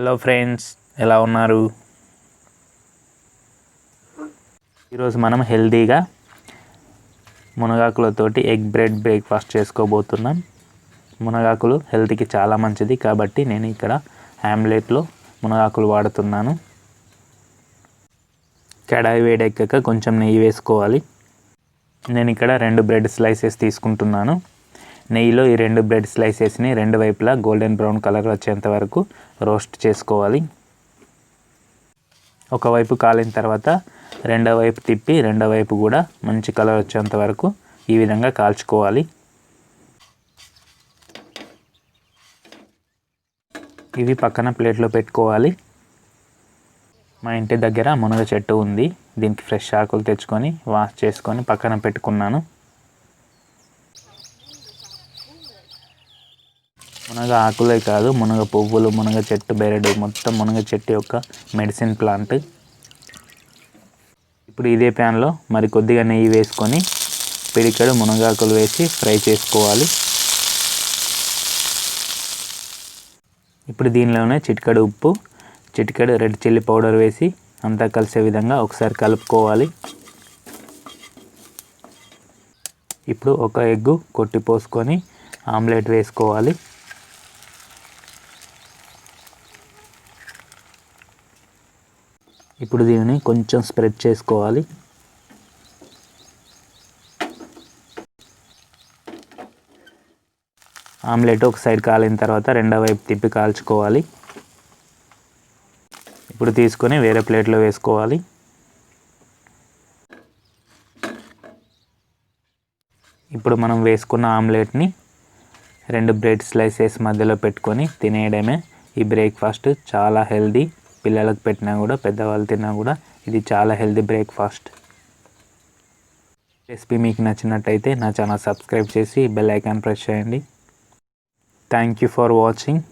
Hello friends, ఎలా ఉన్నారు? ఈరోజు మనం హెల్తీగా మునగాకులతోటి ఎగ్ బ్రెడ్ బ్రేక్ఫాస్ట్ చేసుకోబోతున్నాం. మునగాకులు హెల్త్కి చాలా మంచిది కాబట్టి నేను ఇక్కడ ఆమ్లెట్లో మునగాకులు వాడుతున్నాను. కడాయి వేడెక్కాక కొంచెం నెయ్యి వేసుకోవాలి. నేను ఇక్కడ 2 బ్రెడ్ స్లైసెస్ తీసుకుంటున్నాను. నెయ్యిలో ఈ 2 బ్రెడ్ స్లైసెస్ని 2 వైపులా గోల్డెన్ బ్రౌన్ కలర్ వచ్చేంత వరకు రోస్ట్ చేసుకోవాలి. ఒకవైపు కాలిన తర్వాత రెండో వైపు తిప్పి రెండో వైపు కూడా మంచి కలర్ వచ్చేంత వరకు ఈ విధంగా కాల్చుకోవాలి. ఇవి పక్కన ప్లేట్లో పెట్టుకోవాలి. మా ఇంటి దగ్గర మునగ చెట్టు ఉంది. దీనికి ఫ్రెష్ ఆకులు తెచ్చుకొని వాష్ చేసుకొని పక్కన పెట్టుకున్నాను. మునగ ఆకులే కాదు, మునగ పువ్వులు, మునగ చెట్టు బెరడు మొత్తం మునగ చెట్టు యొక్క మెడిసిన్ ప్లాంట్. ఇప్పుడు ఇదే ప్యాన్లో మరి కొద్దిగా నెయ్యి వేసుకొని పిడికెడు మునగాకులు వేసి ఫ్రై చేసుకోవాలి. ఇప్పుడు దీనిలోనే చిటికెడు ఉప్పు, చిటికెడు రెడ్ చిల్లీ పౌడర్ వేసి అంతా కలిసే విధంగా ఒకసారి కలుపుకోవాలి. ఇప్పుడు ఒక ఎగ్గు కొట్టి పోసుకొని ఆమ్లెట్ వేసుకోవాలి. ఇప్పుడు దీనిని కొంచెం స్ప్రెడ్ చేసుకోవాలి. ఆమ్లెట్ ఒక సైడ్ కాలిన తర్వాత రెండో వైపు తిప్పి కాల్చుకోవాలి. ఇప్పుడు తీసుకొని వేరే ప్లేట్లో వేసుకోవాలి. ఇప్పుడు మనం వేసుకున్న ఆమ్లెట్ని 2 బ్రెడ్ స్లైసెస్ మధ్యలో పెట్టుకొని తినేయడమే. ఈ బ్రేక్ఫాస్ట్ చాలా హెల్దీ. పిల్లలకు పెట్టినా కూడా, పెద్దవాళ్ళు తిన్నా కూడా ఇది చాలా హెల్దీ బ్రేక్ఫాస్ట్. రెసిపీ మీకు నచ్చినట్టయితే నా ఛానల్ సబ్స్క్రైబ్ చేసి బెల్ ఐకాన్ ప్రెస్ చేయండి. Thank you for watching.